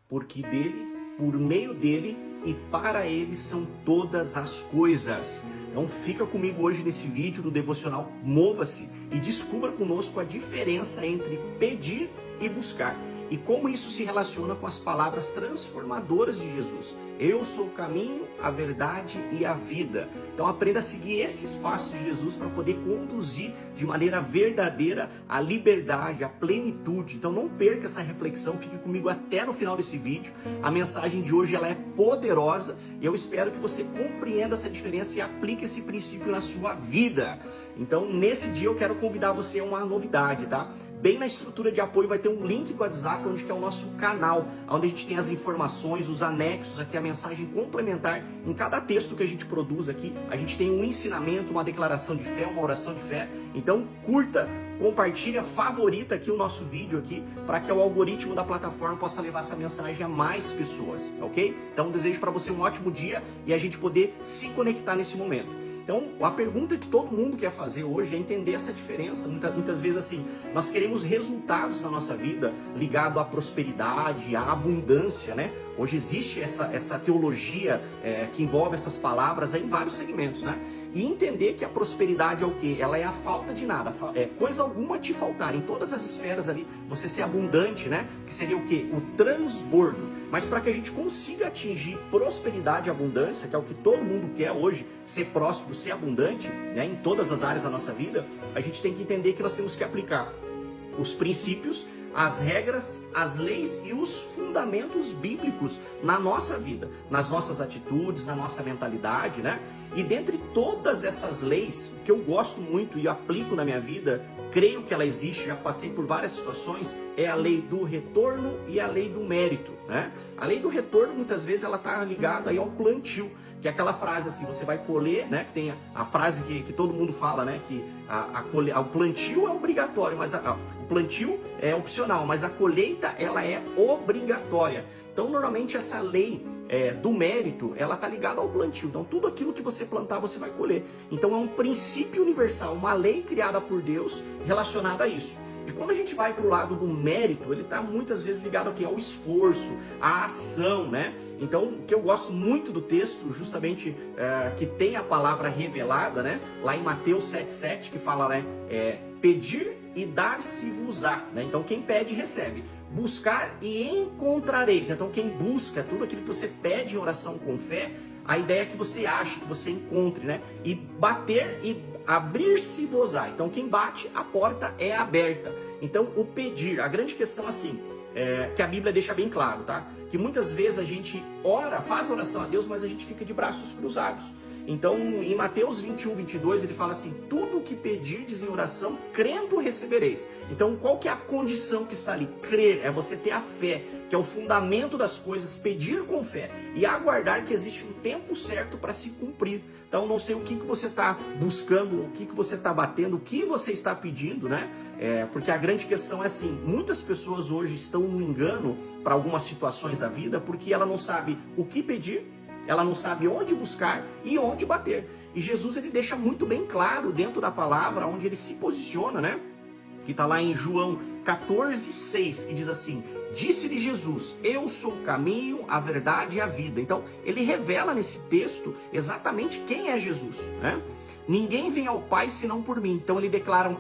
porque dele, por meio dele e para ele são todas as coisas. Então fica comigo hoje nesse vídeo do devocional Mova-se e descubra conosco a diferença entre pedir e buscar e como isso se relaciona com as palavras transformadoras de Jesus. Eu sou o caminho, a verdade e a vida. Então aprenda a seguir esses passos de Jesus para poder conduzir de maneira verdadeira a liberdade, a plenitude. Então não perca essa reflexão, fique comigo até no final desse vídeo. A mensagem de hoje ela é poderosa e eu espero que você compreenda essa diferença e aplique esse princípio na sua vida. Então nesse dia eu quero convidar você a uma novidade, tá? Bem na estrutura de apoio vai ter um link do WhatsApp, onde que é o nosso canal, onde a gente tem as informações, os anexos, aqui a mensagem complementar. Em cada texto que a gente produz aqui, a gente tem um ensinamento, uma declaração de fé, uma oração de fé. Então curta, compartilha, favorita aqui o nosso vídeo aqui, para que o algoritmo da plataforma possa levar essa mensagem a mais pessoas, ok? Então desejo para você um ótimo dia e a gente poder se conectar nesse momento. Então, a pergunta que todo mundo quer fazer hoje é entender essa diferença. Muitas vezes assim, nós queremos resultados na nossa vida ligado à prosperidade, à abundância, né? Hoje existe essa teologia que envolve essas palavras em vários segmentos, né? E entender que a prosperidade é o quê? Ela é a falta de nada, coisa alguma te faltar. Em todas as esferas ali, você ser abundante, né? Que seria o quê? O transbordo. Mas para que a gente consiga atingir prosperidade e abundância, que é o que todo mundo quer hoje, ser próspero, ser abundante, né? Em todas as áreas da nossa vida, a gente tem que entender que nós temos que aplicar os princípios, as regras, as leis e os fundamentos bíblicos na nossa vida, nas nossas atitudes, na nossa mentalidade, né? E dentre todas essas leis, que eu gosto muito e aplico na minha vida, creio que ela existe, já passei por várias situações, é a lei do retorno e a lei do mérito, né? A lei do retorno, muitas vezes, ela está ligada aí ao plantio, que é aquela frase assim, você vai colher, né? Que tem a frase que todo mundo fala, né? Que o plantio é obrigatório, mas o plantio é opcional, mas a colheita, ela é obrigatória. Então, normalmente, essa lei do mérito, ela está ligada ao plantio. Então, tudo aquilo que você plantar, você vai colher. Então, é um princípio universal, uma lei criada por Deus relacionada a isso. E quando a gente vai para o lado do mérito, ele está muitas vezes ligado aqui ao esforço, à ação, né? Então, o que eu gosto muito do texto, justamente que tem a palavra revelada, né? Lá em Mateus 7,7, que fala, né? Pedir e dar-se-vos-á, né? Então, quem pede, recebe. Buscar e encontrareis. Então, quem busca, tudo aquilo que você pede em oração com fé, a ideia é que você ache, que você encontre, né? E bater e abrir-se-vos-á. Então, quem bate, a porta é aberta. Então, o pedir, a grande questão assim, que a Bíblia deixa bem claro, tá? Que muitas vezes a gente ora, faz oração a Deus, mas a gente fica de braços cruzados. Então, em Mateus 21, 22, ele fala assim, tudo o que pedirdes em oração, crendo recebereis. Então, qual que é a condição que está ali? Crer, é você ter a fé, que é o fundamento das coisas, pedir com fé e aguardar que existe um tempo certo para se cumprir. Então, não sei o que você está buscando, o que você está batendo, o que você está pedindo, né? Porque a grande questão é assim, muitas pessoas hoje estão no engano para algumas situações da vida, porque ela não sabe o que pedir, ela não sabe onde buscar e onde bater. E Jesus, ele deixa muito bem claro dentro da palavra, onde ele se posiciona, né? Que está lá em João 14,6, que diz assim, disse-lhe Jesus, eu sou o caminho, a verdade e a vida. Então, ele revela nesse texto exatamente quem é Jesus, né? Ninguém vem ao Pai senão por mim. Então, ele declara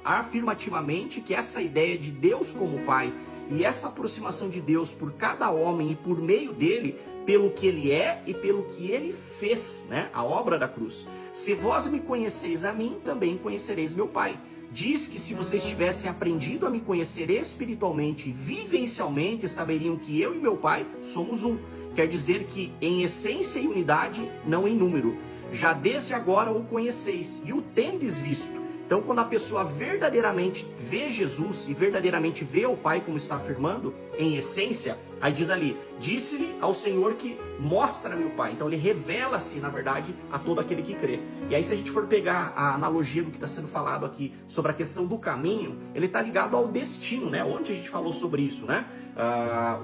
afirmativamente que essa ideia de Deus como Pai e essa aproximação de Deus por cada homem e por meio dele, pelo que ele é e pelo que ele fez, né? A obra da cruz. Se vós me conheceis a mim, também conhecereis meu Pai. Diz que se vocês tivessem aprendido a me conhecer espiritualmente e vivencialmente, saberiam que eu e meu Pai somos um. Quer dizer que em essência e unidade, não em número. Já desde agora o conheceis e o tendes visto. Então, quando a pessoa verdadeiramente vê Jesus e verdadeiramente vê o Pai, como está afirmando, em essência, aí diz ali, disse-lhe ao Senhor que mostra-me o Pai. Então, ele revela-se, na verdade, a todo aquele que crê. E aí, se a gente for pegar a analogia do que está sendo falado aqui sobre a questão do caminho, ele está ligado ao destino, né? Ontem a gente falou sobre isso, né?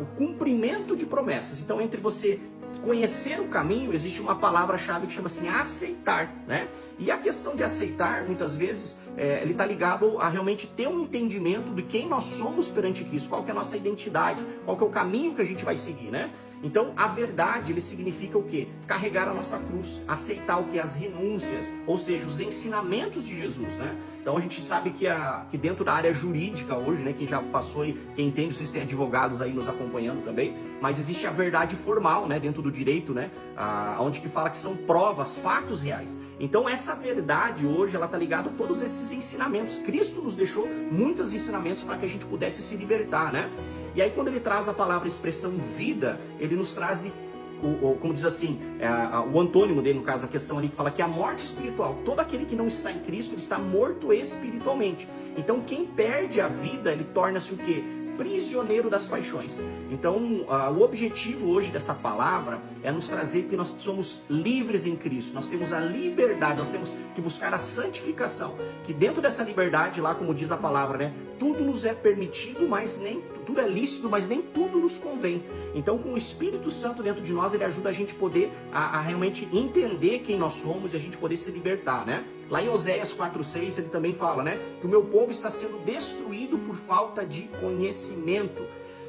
O cumprimento de promessas. Então, entre você conhecer o caminho, existe uma palavra-chave que chama assim aceitar, né? E a questão de aceitar, muitas vezes, ele está ligado a realmente ter um entendimento de quem nós somos perante Cristo, qual que é a nossa identidade, qual que é o caminho que a gente vai seguir, né? Então, a verdade, ele significa o quê? Carregar a nossa cruz, aceitar o que? As renúncias, ou seja, os ensinamentos de Jesus, né? Então, a gente sabe que dentro da área jurídica hoje, né, quem já passou e quem entende, vocês têm advogados aí nos acompanhando também, mas existe a verdade formal, né, dentro do direito, né, onde que fala que são provas, fatos reais. Então, essa verdade hoje, ela tá ligada a todos esses ensinamentos. Cristo nos deixou muitos ensinamentos para que a gente pudesse se libertar, né? E aí, quando ele traz a palavra expressão vida, ele nos traz como diz assim, o antônimo dele, no caso, a questão ali que fala que a morte espiritual, todo aquele que não está em Cristo, ele está morto espiritualmente. Então, quem perde a vida, ele torna-se o quê? Prisioneiro das paixões. Então, o objetivo hoje dessa palavra é nos trazer que nós somos livres em Cristo, nós temos a liberdade, nós temos que buscar a santificação, que dentro dessa liberdade, lá como diz a palavra, né, tudo nos é permitido, mas nem tudo é lícito, mas nem tudo nos convém. Então, com o Espírito Santo dentro de nós, ele ajuda a gente poder a realmente entender quem nós somos e a gente poder se libertar, né? Lá em Oséias 4:6 ele também fala, né, que o meu povo está sendo destruído por falta de conhecimento.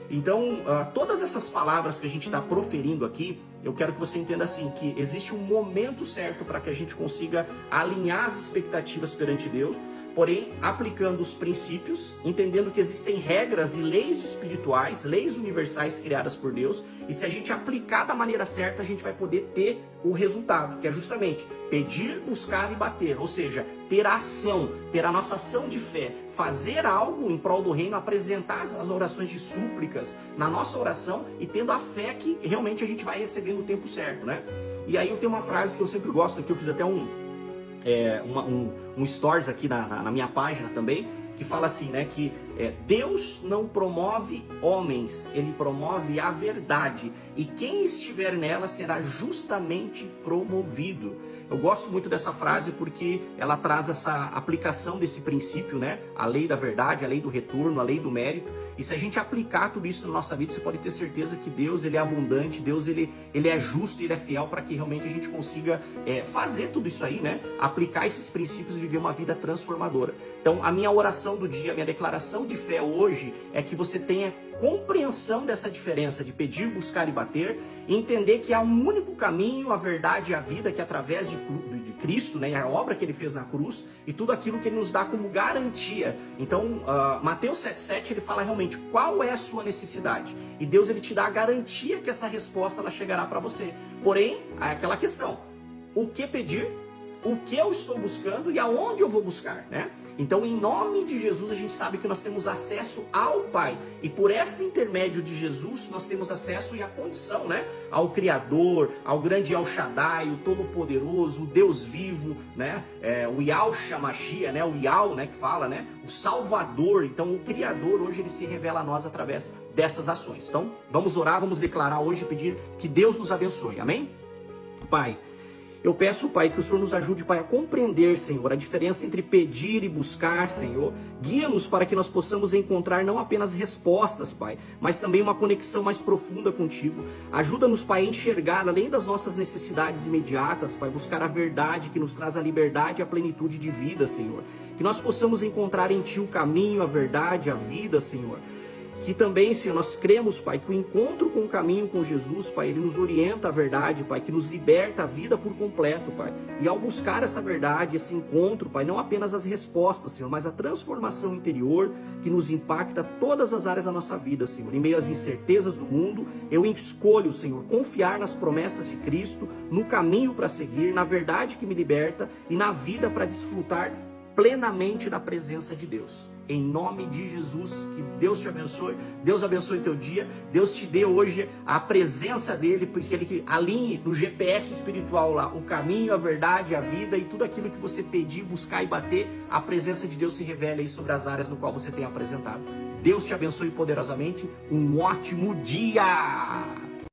Então, todas essas palavras que a gente está proferindo aqui, eu quero que você entenda assim, que existe um momento certo para que a gente consiga alinhar as expectativas perante Deus, porém, aplicando os princípios, entendendo que existem regras e leis espirituais, leis universais criadas por Deus, e se a gente aplicar da maneira certa, a gente vai poder ter o resultado, que é justamente pedir, buscar e bater, ou seja, ter a ação, ter a nossa ação de fé, fazer algo em prol do reino, apresentar as orações de súplicas na nossa oração e tendo a fé que realmente a gente vai receber no tempo certo, né? E aí eu tenho uma frase que eu sempre gosto, que eu fiz até um stories aqui na minha página também, que fala assim, né, que Deus não promove homens, ele promove a verdade, e quem estiver nela será justamente promovido. Eu gosto muito dessa frase porque ela traz essa aplicação desse princípio, né? A lei da verdade, a lei do retorno, a lei do mérito. E se a gente aplicar tudo isso na nossa vida, você pode ter certeza que Deus, ele é abundante, Deus, ele é justo e ele é fiel para que realmente a gente consiga fazer tudo isso aí, né? Aplicar esses princípios e viver uma vida transformadora. Então, a minha oração do dia, a minha declaração de fé hoje é que você tenha compreensão dessa diferença de pedir, buscar e bater, e entender que há um único caminho, a verdade e a vida, que é através de Cristo, né, a obra que ele fez na cruz e tudo aquilo que ele nos dá como garantia. Então, Mateus 7,7 ele fala realmente qual é a sua necessidade, e Deus ele te dá a garantia que essa resposta ela chegará para você. Porém, é aquela questão: o que pedir, o que eu estou buscando e aonde eu vou buscar, né? Então, em nome de Jesus, a gente sabe que nós temos acesso ao Pai. E por esse intermédio de Jesus, nós temos acesso e a condição, né, ao Criador, ao grande El Shaddai, o Todo-Poderoso, o Deus vivo, né? O Yahshua Mashiach, né? O Yah, né, que fala, né? O Salvador. Então, o Criador hoje ele se revela a nós através dessas ações. Então, vamos orar, vamos declarar hoje e pedir que Deus nos abençoe. Amém? Pai, eu peço, Pai, que o Senhor nos ajude, Pai, a compreender, Senhor, a diferença entre pedir e buscar, Senhor. Guia-nos para que nós possamos encontrar não apenas respostas, Pai, mas também uma conexão mais profunda contigo. Ajuda-nos, Pai, a enxergar, além das nossas necessidades imediatas, Pai, buscar a verdade que nos traz a liberdade e a plenitude de vida, Senhor. Que nós possamos encontrar em Ti o caminho, a verdade, a vida, Senhor. Que também, Senhor, nós cremos, Pai, que o encontro com o caminho com Jesus, Pai, ele nos orienta à verdade, Pai, que nos liberta a vida por completo, Pai. E ao buscar essa verdade, esse encontro, Pai, não apenas as respostas, Senhor, mas a transformação interior que nos impacta todas as áreas da nossa vida, Senhor. Em meio às incertezas do mundo, eu escolho, Senhor, confiar nas promessas de Cristo, no caminho para seguir, na verdade que me liberta e na vida para desfrutar plenamente da presença de Deus. Em nome de Jesus, que Deus te abençoe, Deus abençoe teu dia, Deus te dê hoje a presença dele, porque ele alinhe no GPS espiritual lá, o caminho, a verdade, a vida e tudo aquilo que você pedir, buscar e bater, a presença de Deus se revela aí sobre as áreas no qual você tem apresentado. Deus te abençoe poderosamente, um ótimo dia!